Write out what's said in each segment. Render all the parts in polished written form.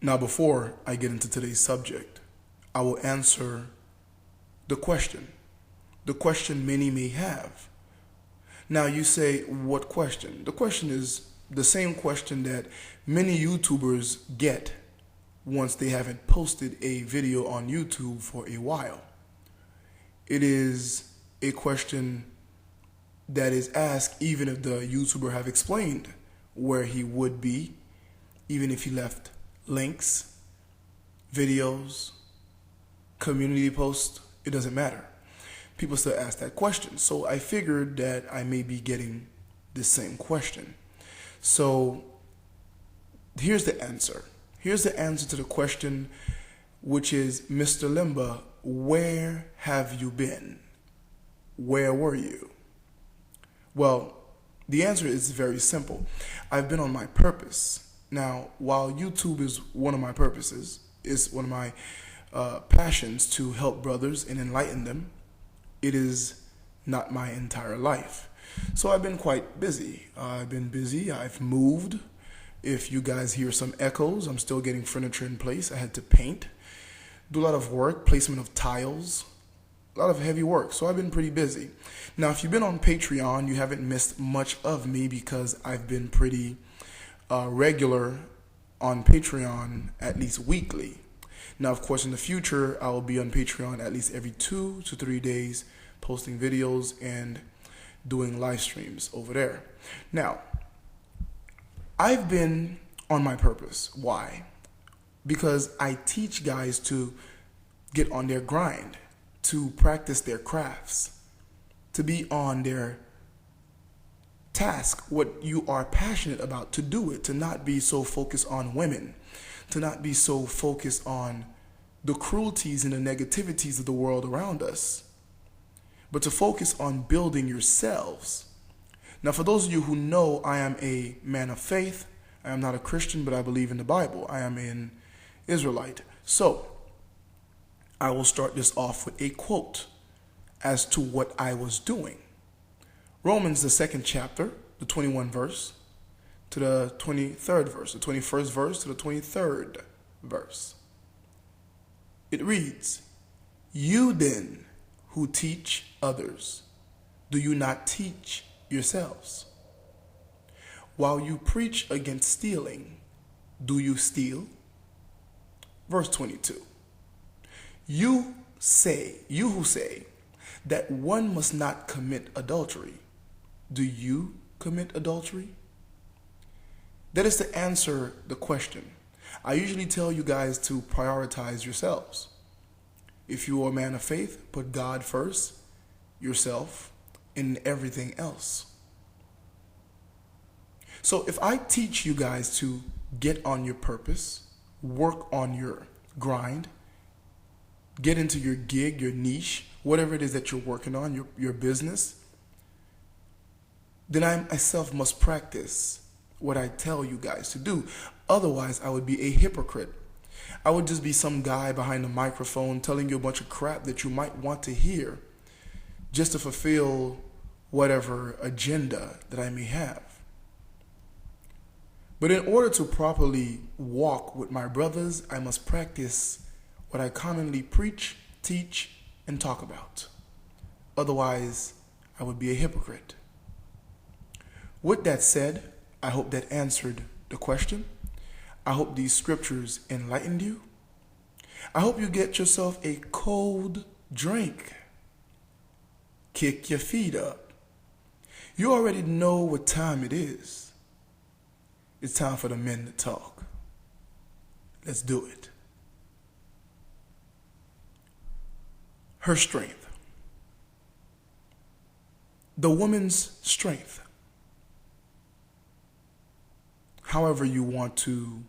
Now, before I get into today's subject, I will answer the question many may have. Now, you say, what question? The question is the same question that many YouTubers get once they haven't posted a video on YouTube for a while. It is a question that is asked even if the YouTuber have explained where he would be, even if he left links, videos, community posts, it doesn't matter. People still ask that question. So I figured that I may be getting the same question. So here's the answer. Here's the answer to the question, which is, Mr. Limba, where have you been? Where were you? Well, the answer is very simple. I've been on my purpose. Now, while YouTube is one of my purposes, is one of my passions to help brothers and enlighten them, it is not my entire life. So I've been quite busy. I've moved. If you guys hear some echoes, I'm still getting furniture in place. I had to paint, do a lot of work, placement of tiles, a lot of heavy work. So I've been pretty busy. Now, if you've been on Patreon, you haven't missed much of me because I've been pretty regular on Patreon, at least weekly. Now, of course, in the future, I will be on Patreon at least every 2 to 3 days, posting videos and doing live streams over there. Now, I've been on my purpose. Why? Because I teach guys to get on their grind, to practice their crafts, to be on their task, what you are passionate about, to do it, to not be so focused on women, to not be so focused on the cruelties and the negativities of the world around us, but to focus on building yourselves. Now, for those of you who know, I am a man of faith. I am not a Christian, but I believe in the Bible. I am an Israelite. So, I will start this off with a quote as to what I was doing. Romans, the 2nd chapter, the 21st verse to the 23rd verse, the 21st verse to the 23rd verse. It reads, "You then who teach others, do you not teach yourselves? While you preach against stealing, do you steal?" Verse 22. You who say that one must not commit adultery, do you commit adultery? That is to answer the question. I usually tell you guys to prioritize yourselves. If you are a man of faith, put God first, yourself, and everything else. So if I teach you guys to get on your purpose, work on your grind, get into your gig, your niche, whatever it is that you're working on, your business, then I myself must practice what I tell you guys to do. Otherwise, I would be a hypocrite. I would just be some guy behind a microphone telling you a bunch of crap that you might want to hear just to fulfill whatever agenda that I may have. But in order to properly walk with my brothers, I must practice what I commonly preach, teach, and talk about. Otherwise, I would be a hypocrite. With that said, I hope that answered the question. I hope these scriptures enlightened you. I hope you get yourself a cold drink. Kick your feet up. You already know what time it is. It's time for the men to talk. Let's do it. Her strength. The woman's strength. However you want to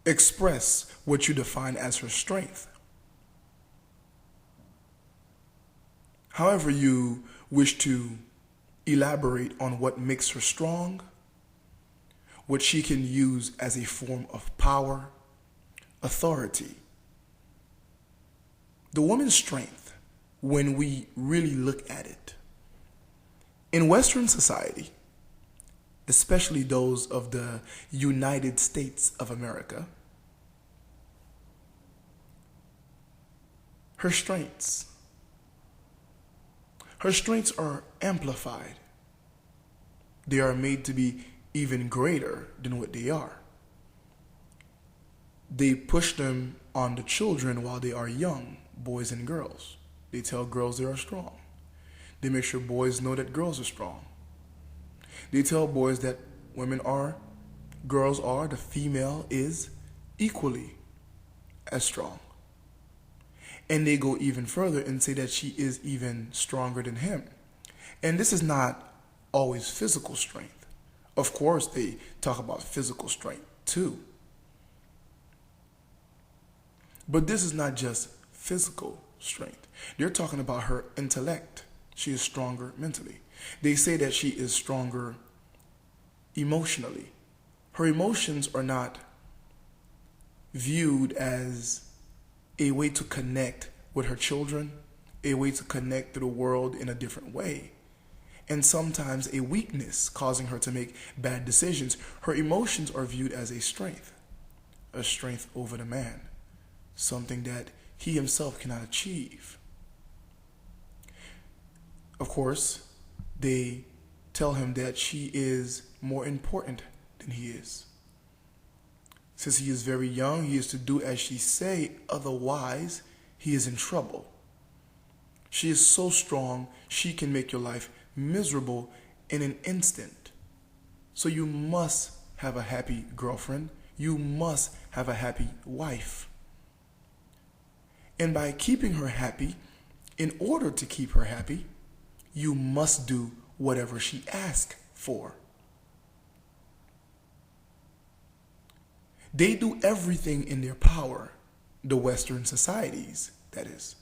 express what you define as her strength. However you wish to elaborate on what makes her strong, what she can use as a form of power, authority. The woman's strength, when we really look at it, in Western society, especially those of the United States of America, her strengths. Her strengths are amplified. They are made to be even greater than what they are. They push them on the children while they are young, boys and girls. They tell girls they are strong. They make sure boys know that girls are strong. They tell boys that girls are, the female is equally as strong. And they go even further and say that she is even stronger than him. And this is not always physical strength. Of course, they talk about physical strength too. But this is not just physical strength. They're talking about her intellect. She is stronger mentally. They say that she is stronger emotionally. Her emotions are not viewed as a way to connect with her children, a way to connect to the world in a different way, and sometimes a weakness causing her to make bad decisions. Her emotions are viewed as a strength over the man, something that he himself cannot achieve. Of course, they tell him that she is more important than he is. Since he is very young, he is to do as she say, otherwise he is in trouble. She is so strong, she can make your life miserable in an instant. So you must have a happy girlfriend. You must have a happy wife. And by keeping her happy, in order to keep her happy, you must do whatever she asks for. They do everything in their power, the Western societies, that is,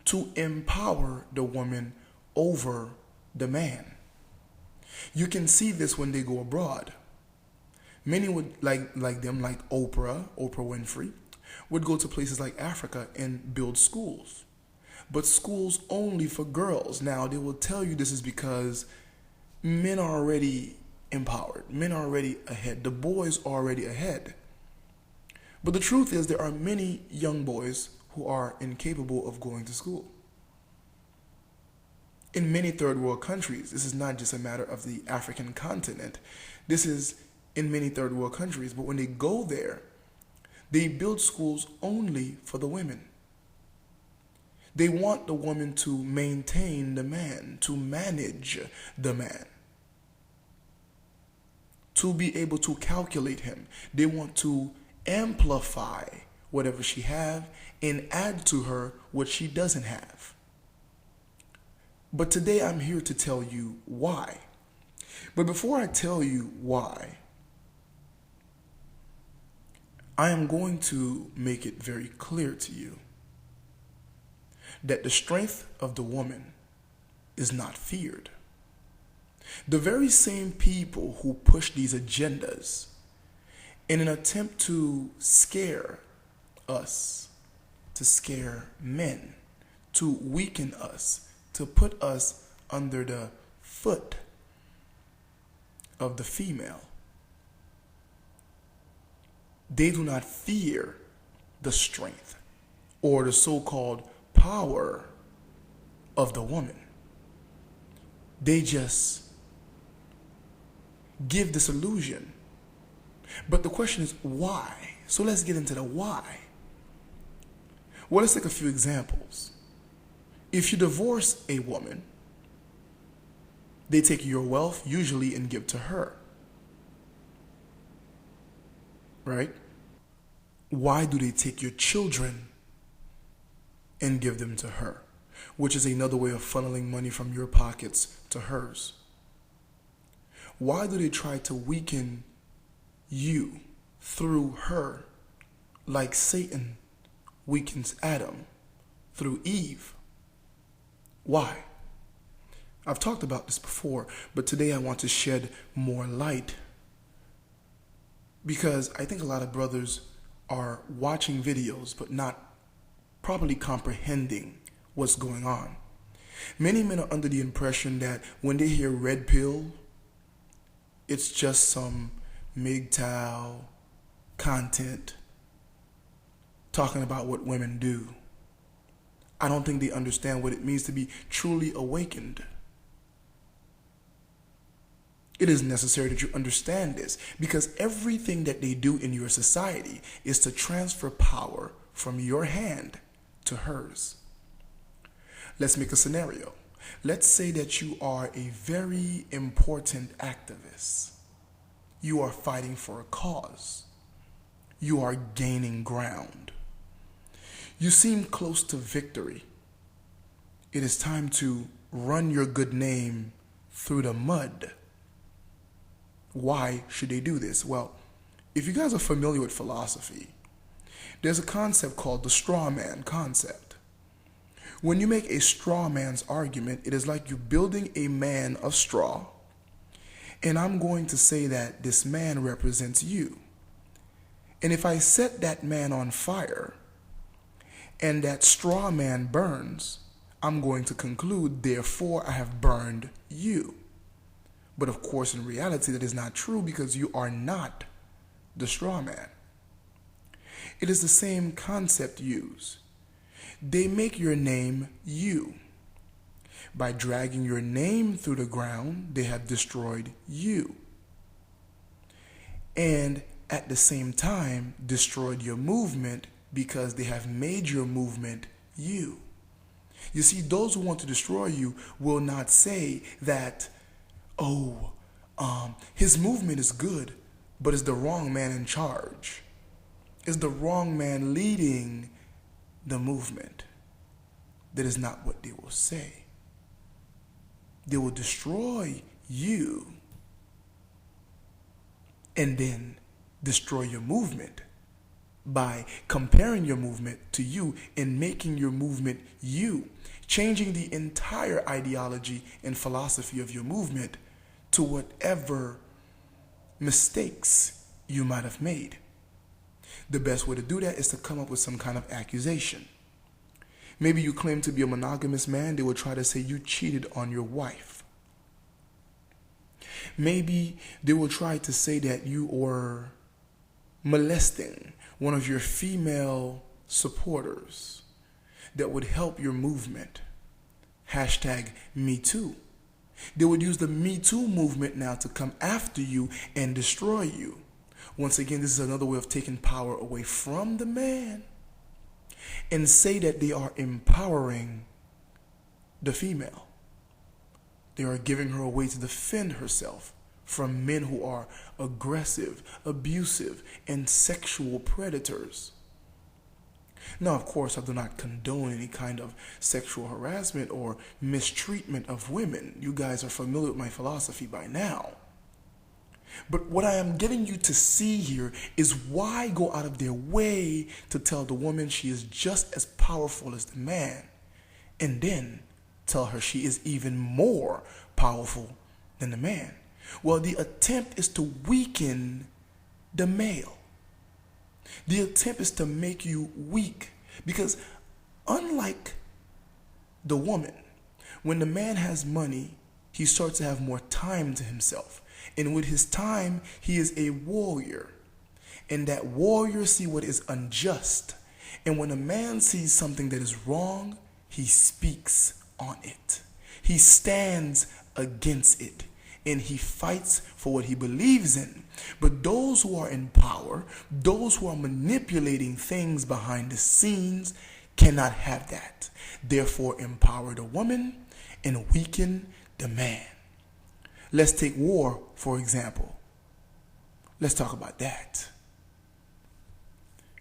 to empower the woman over the man. You can see this when they go abroad. Many would like Oprah Winfrey, would go to places like Africa and build schools. But schools only for girls. Now, they will tell you this is because men are already empowered. Men are already ahead. The boys are already ahead. But the truth is there are many young boys who are incapable of going to school. In many third world countries, this is not just a matter of the African continent. This is in many third world countries. But when they go there, they build schools only for the women. They want the woman to maintain the man, to manage the man, to be able to calculate him. They want to amplify whatever she have and add to her what she doesn't have. But today I'm here to tell you why. But before I tell you why, I am going to make it very clear to you that the strength of the woman is not feared. The very same people who push these agendas in an attempt to scare us, to scare men, to weaken us, to put us under the foot of the female, they do not fear the strength or the so-called power of the woman. They just give this illusion. But the question is why? So let's get into the why. Well, let's take a few examples. If you divorce a woman, they take your wealth usually and give to her. Right? Why do they take your children and give them to her? Which is another way of funneling money from your pockets to hers. Why do they try to weaken you through her like Satan weakens Adam through Eve? Why? I've talked about this before, but today I want to shed more light because I think a lot of brothers are watching videos but not properly comprehending what's going on. Many men are under the impression that when they hear red pill, it's just some mgtow content talking about what women do. I don't think they understand what it means to be truly awakened. It is necessary that you understand this, because everything that they do in your society is to transfer power from your hand to hers. Let's make a scenario. Let's say that you are a very important activist. You are fighting for a cause. You are gaining ground. You seem close to victory. It is time to run your good name through the mud. Why should they do this? Well, if you guys are familiar with philosophy, there's a concept called the straw man concept. When you make a straw man's argument, it is like you're building a man of straw, and I'm going to say that this man represents you. And if I set that man on fire, and that straw man burns, I'm going to conclude, therefore, I have burned you. But of course, in reality, that is not true, because you are not the straw man. It is the same concept used. They make your name you. By dragging your name through the ground, they have destroyed you. And at the same time, destroyed your movement, because they have made your movement you. You see, those who want to destroy you will not say that, his movement is good, but it's the wrong man in charge. It's the wrong man leading the movement. That is not what they will say. They will destroy you and then destroy your movement by comparing your movement to you and making your movement you, changing the entire ideology and philosophy of your movement to whatever mistakes you might have made. The best way to do that is to come up with some kind of accusation. Maybe you claim to be a monogamous man, they will try to say you cheated on your wife. Maybe they will try to say that you were molesting one of your female supporters that would help your movement. Hashtag Me Too. They would use the Me Too movement now to come after you and destroy you. Once again, this is another way of taking power away from the man and say that they are empowering the female. They are giving her a way to defend herself from men who are aggressive, abusive, and sexual predators. Now, of course, I do not condone any kind of sexual harassment or mistreatment of women. You guys are familiar with my philosophy by now. But what I am getting you to see here is why go out of their way to tell the woman she is just as powerful as the man, and then tell her she is even more powerful than the man. Well, the attempt is to weaken the male. The attempt is to make you weak, because unlike the woman, when the man has money, he starts to have more time to himself. And with his time, he is a warrior. And that warrior sees what is unjust. And when a man sees something that is wrong, he speaks on it. He stands against it. And he fights for what he believes in. But those who are in power, those who are manipulating things behind the scenes, cannot have that. Therefore, empower the woman and weaken the man. Let's take war, for example. Let's talk about that.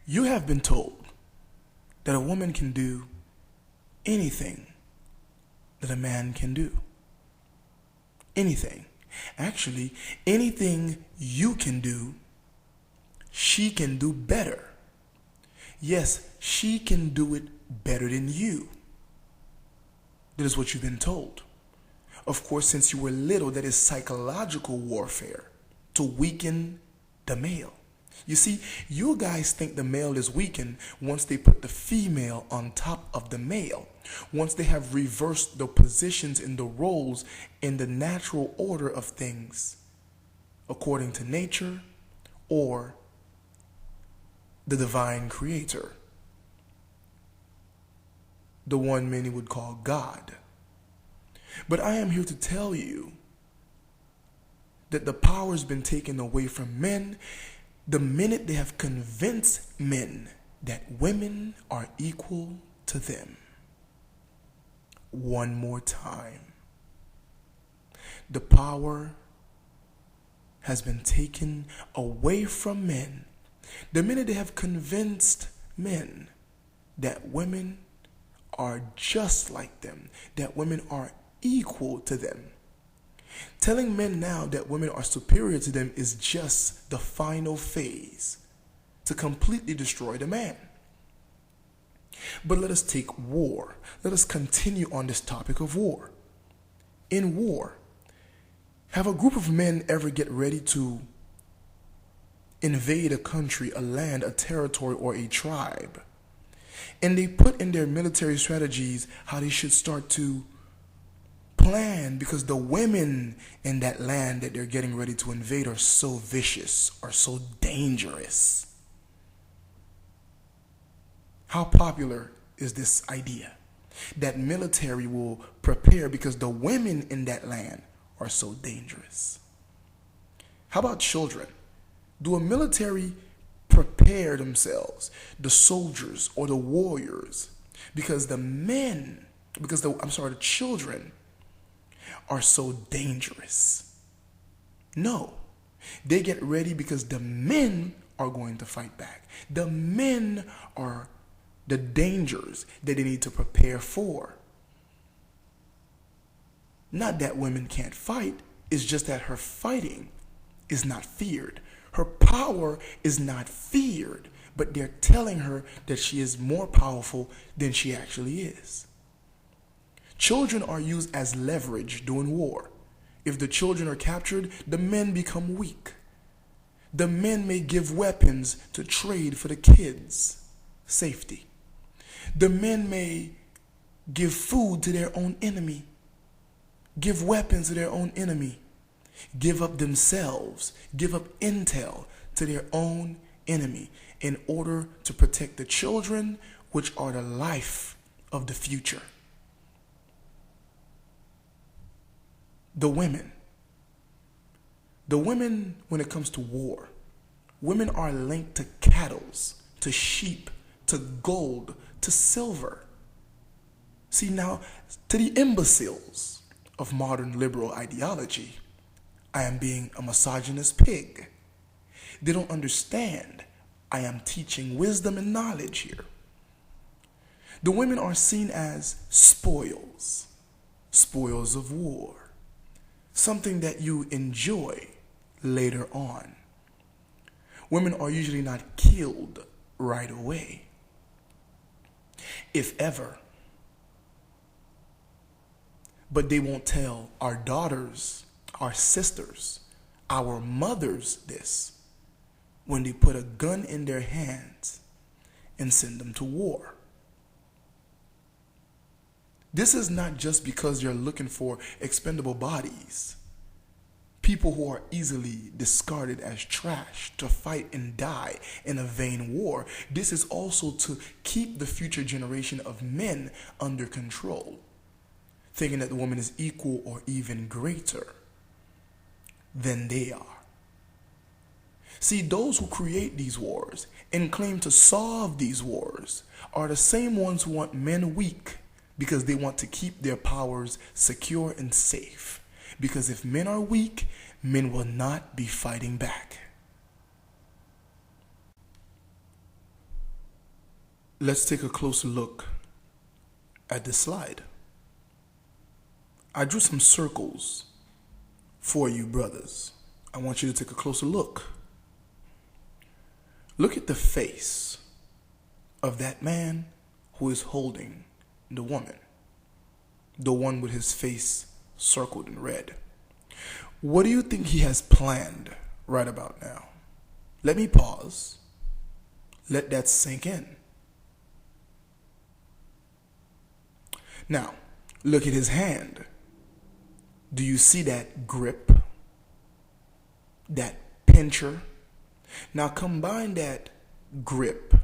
You have been told that a woman can do anything that a man can do. Anything. Actually, anything you can do, she can do better. Yes, she can do it better than you. That is what you've been told. Of course, since you were little, that is psychological warfare to weaken the male. You see, you guys think the male is weakened once they put the female on top of the male. Once they have reversed the positions and the roles in the natural order of things. according to nature or the divine creator, the one many would call God. But I am here to tell you that the power has been taken away from men the minute they have convinced men that women are equal to them. One more time. The power has been taken away from men the minute they have convinced men that women are just like them, that women are equal to them. Telling men now that women are superior to them is just the final phase to completely destroy the man. But let us take war. Let us continue on this topic of war. In war, have a group of men ever get ready to invade a country, a land, a territory, or a tribe, and they put in their military strategies how they should start to plan because the women in that land that they're getting ready to invade are so vicious, are so dangerous? How popular is this idea that military will prepare because the women in that land are so dangerous? How about children? Do a military prepare themselves, the soldiers or the warriors, because the children are so dangerous? No. They get ready because the men are going to fight back. The men are the dangers that they need to prepare for. Not that women can't fight, it's just that her fighting is not feared. Her power is not feared, but they're telling her that she is more powerful than she actually is. Children are used as leverage during war. If the children are captured, the men become weak. The men may give weapons to trade for the kids' safety. The men may give food to their own enemy, give weapons to their own enemy, give up themselves, give up intel to their own enemy in order to protect the children, which are the life of the future. The women, when it comes to war, women are linked to cattle, to sheep, to gold, to silver. See, now, to the imbeciles of modern liberal ideology, I am being a misogynist pig. They don't understand. I am teaching wisdom and knowledge here. The women are seen as spoils of war, something that you enjoy later on. Women are usually not killed right away, if ever. But they won't tell our daughters, our sisters, our mothers this when they put a gun in their hands and send them to war. This is not just because you're looking for expendable bodies, people who are easily discarded as trash to fight and die in a vain war. This is also to keep the future generation of men under control, thinking that the woman is equal or even greater than they are. See, those who create these wars and claim to solve these wars are the same ones who want men weak because they want to keep their powers secure and safe. Because if men are weak, men will not be fighting back. Let's take a closer look at this slide. I drew some circles for you, brothers. I want you to take a closer look. Look at the face of that man who is holding the woman, the one with his face circled in red. What do you think he has planned right about now? Let me pause. Let that sink in. Now, look at his hand. Do you see that grip? that pincher. Now combine that grip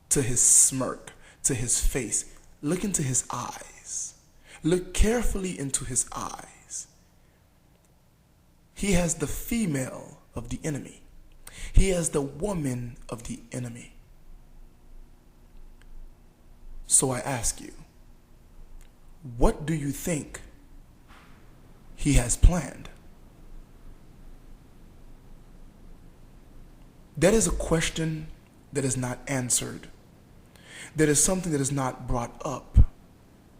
to his smirk, to his face. Look into his eyes. Look carefully into his eyes. He has the female of the enemy. He has the woman of the enemy. So I ask you, what do you think he has planned? That is a question that is not answered. That is something that is not brought up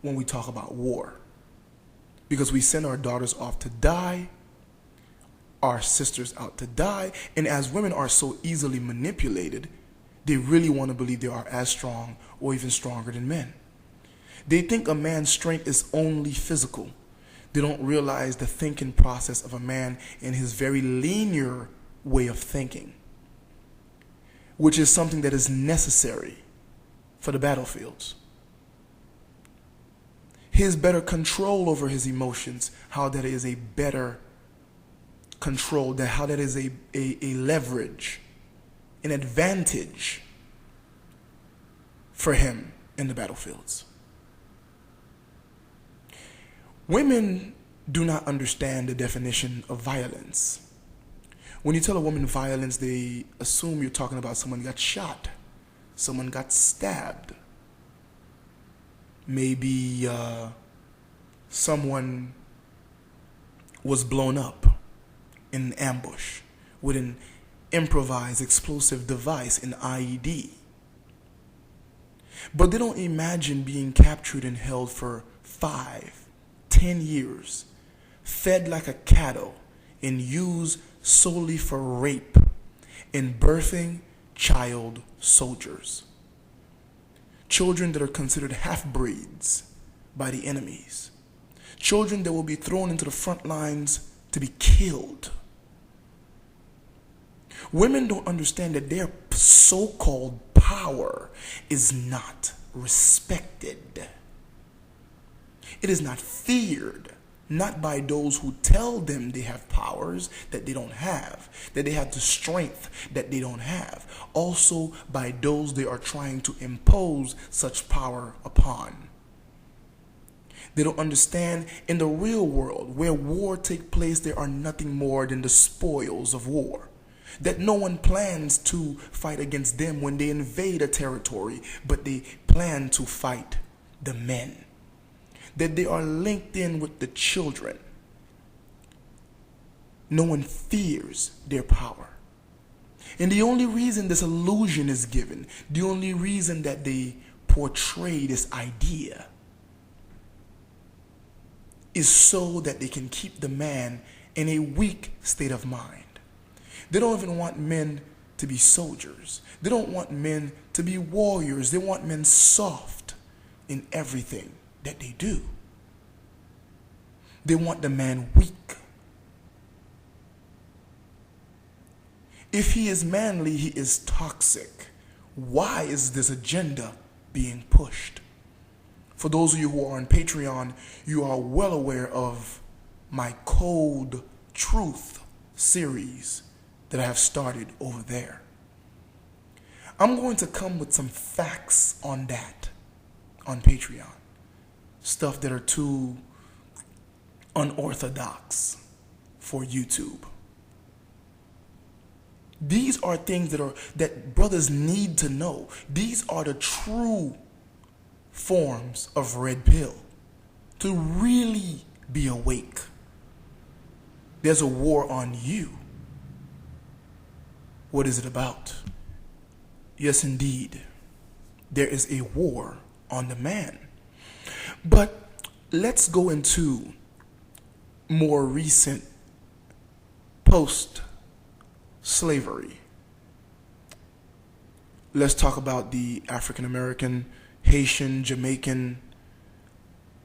when we talk about war. Because we send our daughters off to die, our sisters out to die, and as women are so easily manipulated, they really want to believe they are as strong or even stronger than men. They think a man's strength is only physical. They don't realize the thinking process of a man in his very linear way of thinking, which is something that is necessary for the battlefields. His better control over his emotions, how that is a better control, how that is a leverage, an advantage for him in the battlefields. Women do not understand the definition of violence. When you tell a woman violence, they assume you're talking about someone got shot, someone got stabbed. Maybe someone was blown up in an ambush with an improvised explosive device, an IED. But they don't imagine being captured and held for 5, 10 years, fed like a cattle, and used solely for rape and birthing child soldiers. Children that are considered half-breeds by the enemies. Children that will be thrown into the front lines to be killed. Women don't understand that their so-called power is not respected. It is not feared, not by those who tell them they have powers that they don't have, that they have the strength that they don't have, also by those they are trying to impose such power upon. They don't understand in the real world where war takes place, there are nothing more than the spoils of war. That no one plans to fight against them when they invade a territory, but they plan to fight the men. That they are linked in with the children. No one fears their power. And the only reason this illusion is given, the only reason that they portray this idea, is so that they can keep the man in a weak state of mind. They don't even want men to be soldiers. They don't want men to be warriors. They want men soft in everything that they do. They want the man weak. If he is manly, he is toxic. Why is this agenda being pushed? For those of you who are on Patreon, you are well aware of my Cold Truth series that I have started over there. I'm going to come with some facts on that on Patreon. Stuff that are too unorthodox for YouTube. These are things that brothers need to know. These are the true forms of red pill. To really be awake. There's a war on you. What is it about? Yes, indeed. There is a war on the man. But let's go into more recent post-slavery. Let's talk about the African American, Haitian, Jamaican,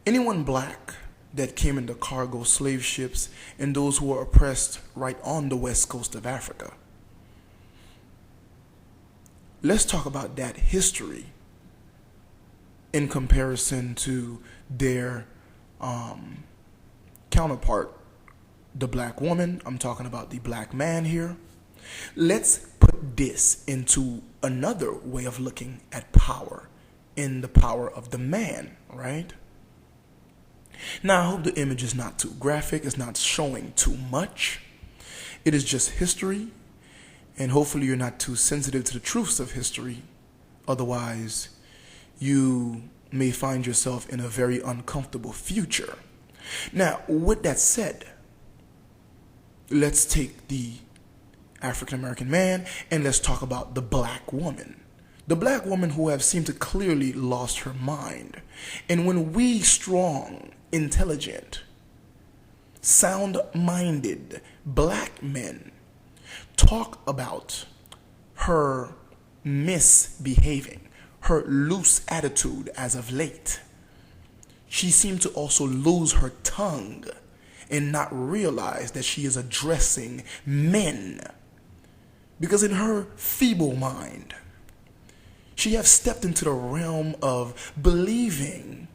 anyone black that came into cargo slave ships and those who were oppressed right on the west coast of Africa. Let's talk about that history in comparison to their counterpart the black woman, I'm talking about the black man here. Let's put this into another way of looking at power, in the power of the man, right? Now, I hope the image is not too graphic, it's not showing too much. It is just history, and hopefully you're not too sensitive to the truths of history. Otherwise, you may find yourself in a very uncomfortable future. Now, with that said, let's take the African American man and let's talk about the black woman. The black woman who have seemed to clearly lost her mind. And when we strong, intelligent, sound-minded black men talk about her misbehaving, her loose attitude as of late, she seemed to also lose her tongue and not realize that she is addressing men. Because in her feeble mind, she has stepped into the realm of believing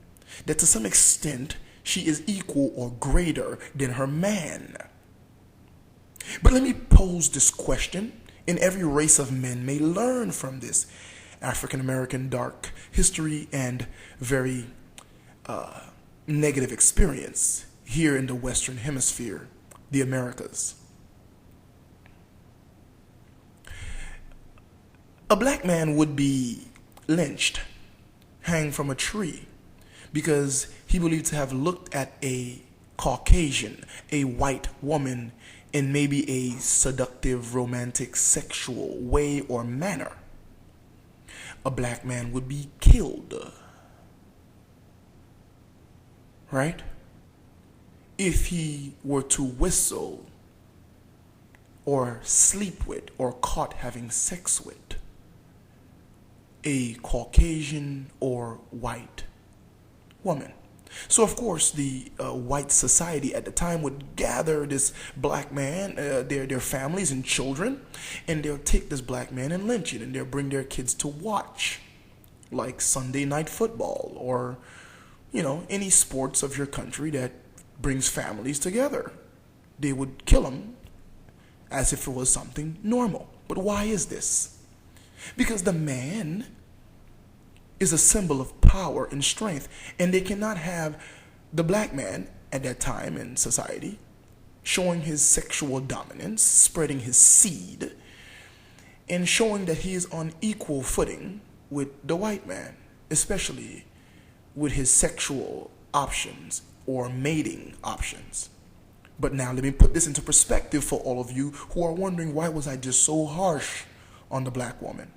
that to some extent she is equal or greater than her man. But let me pose this question, and every race of men may learn from this African American dark history and very negative experience here in the Western Hemisphere, the Americas. A black man would be lynched, hanged from a tree, because he believed to have looked at a Caucasian, a white woman, in maybe a seductive, romantic, sexual way or manner. A black man would be killed, right? If he were to whistle or sleep with or caught having sex with a Caucasian or white woman. So of course the white society at the time would gather this black man, their families and children, and they'll take this black man and lynch it, and they'll bring their kids to watch, like Sunday night football or, any sports of your country that brings families together. They would kill him as if it was something normal. But why is this? Because the man is a symbol of power and strength, and they cannot have the black man at that time in society showing his sexual dominance, spreading his seed, and showing that he is on equal footing with the white man, especially with his sexual options or mating options. But now let me put this into perspective for all of you who are wondering, why was I just so harsh on the black woman?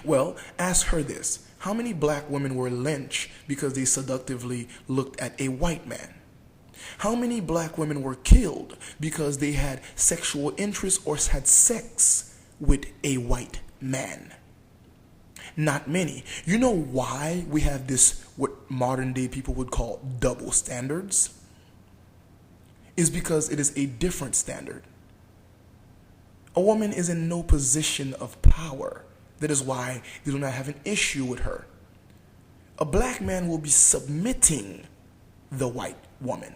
Well, ask her this. How many black women were lynched because they seductively looked at a white man? How many black women were killed because they had sexual interest or had sex with a white man? Not many. You know why we have this, what modern day people would call double standards? Is because it is a different standard. A woman is in no position of power. That is why they do not have an issue with her. A black man will be submitting the white woman,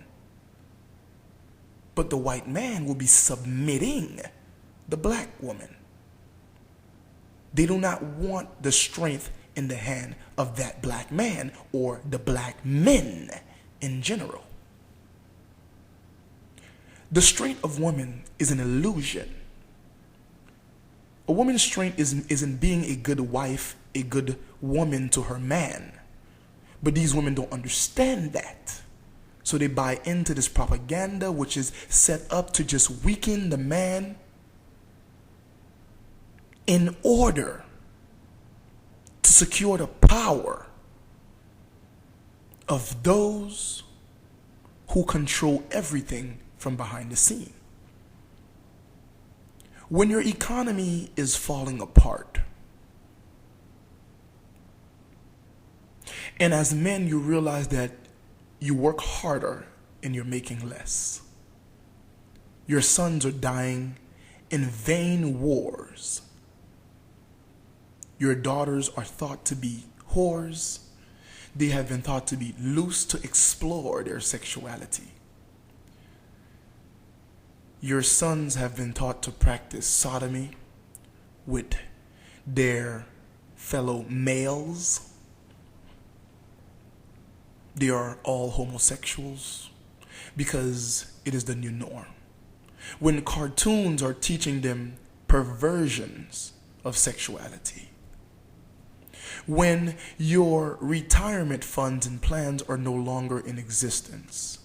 but the white man will be submitting the black woman. They do not want the strength in the hand of that black man or the black men in general. The strength of women is an illusion. A woman's strength is in being a good wife, a good woman to her man. But these women don't understand that. So they buy into this propaganda, which is set up to just weaken the man in order to secure the power of those who control everything from behind the scene. When your economy is falling apart, and as men you realize that you work harder and you're making less, your sons are dying in vain wars, your daughters are thought to be whores, they have been thought to be loose to explore their sexuality. your sons have been taught to practice sodomy with their fellow males. They are all homosexuals because it is the new norm. When cartoons are teaching them perversions of sexuality, when your retirement funds and plans are no longer in existence,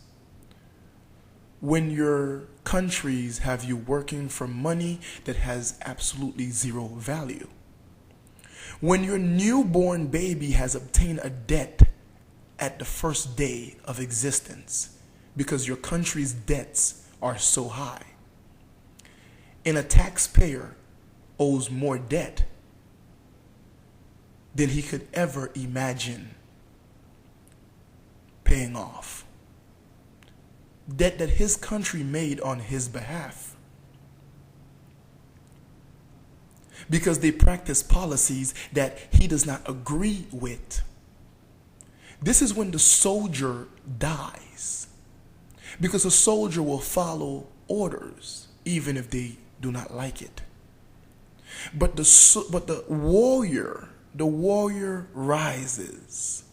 when your countries have you working for money that has absolutely zero value, when your newborn baby has obtained a debt at the first day of existence because your country's debts are so high, and a taxpayer owes more debt than he could ever imagine paying off. Debt that his country made on his behalf. Because they practice policies that he does not agree with. This is when the soldier dies. Because a soldier will follow orders even if they do not like it. But the warrior rises.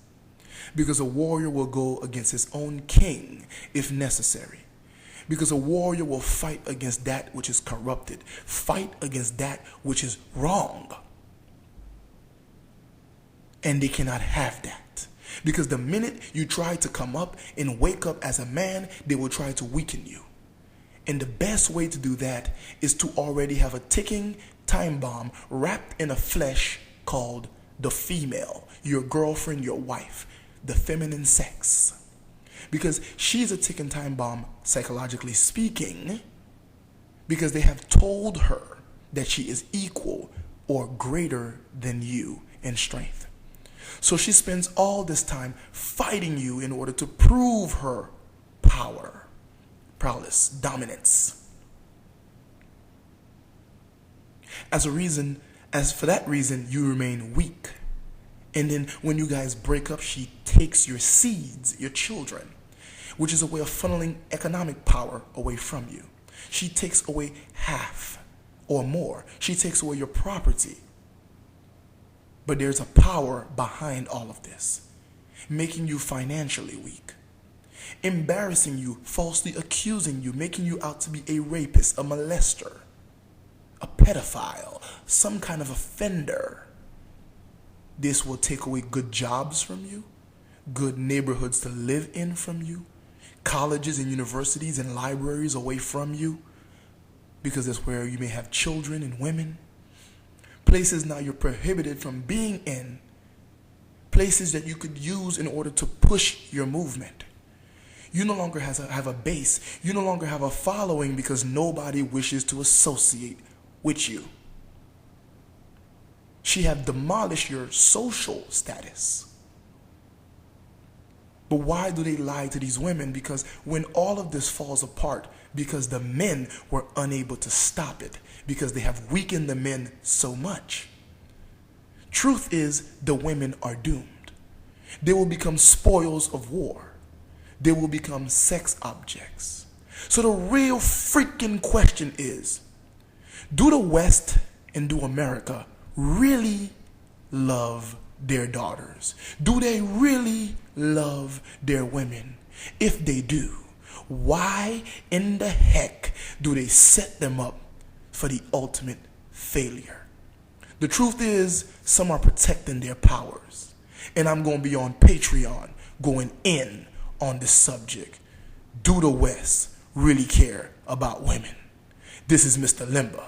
Because a warrior will go against his own king if necessary. Because a warrior will fight against that which is corrupted, fight against that which is wrong. And they cannot have that. Because the minute you try to come up and wake up as a man, they will try to weaken you. And the best way to do that is to already have a ticking time bomb wrapped in a flesh called the female, your girlfriend, your wife, the feminine sex. Because she's a ticking time bomb, psychologically speaking, because they have told her that she is equal or greater than you in strength. So she spends all this time fighting you in order to prove her power, prowess, dominance. For that reason, you remain weak. And then when you guys break up, she takes your seeds, your children, which is a way of funneling economic power away from you. She takes away half or more. She takes away your property. But there's a power behind all of this, making you financially weak, embarrassing you, falsely accusing you, making you out to be a rapist, a molester, a pedophile, some kind of offender. This will take away good jobs from you, good neighborhoods to live in from you, colleges and universities and libraries away from you, because that's where you may have children and women. Places now you're prohibited from being in, places that you could use in order to push your movement. You no longer have a base. You no longer have a following because nobody wishes to associate with you. She have demolished your social status. But why do they lie to these women? Because when all of this falls apart, because the men were unable to stop it, because they have weakened the men so much. Truth is, the women are doomed. They will become spoils of war. They will become sex objects. So the real freaking question is, do the West and do America really love their daughters? Do they really love their women? If they do, why in the heck do they set them up for the ultimate failure? The truth is, some are protecting their powers. And I'm going to be on Patreon going in on this subject. Do the West really care about women? This is Mr. Limba.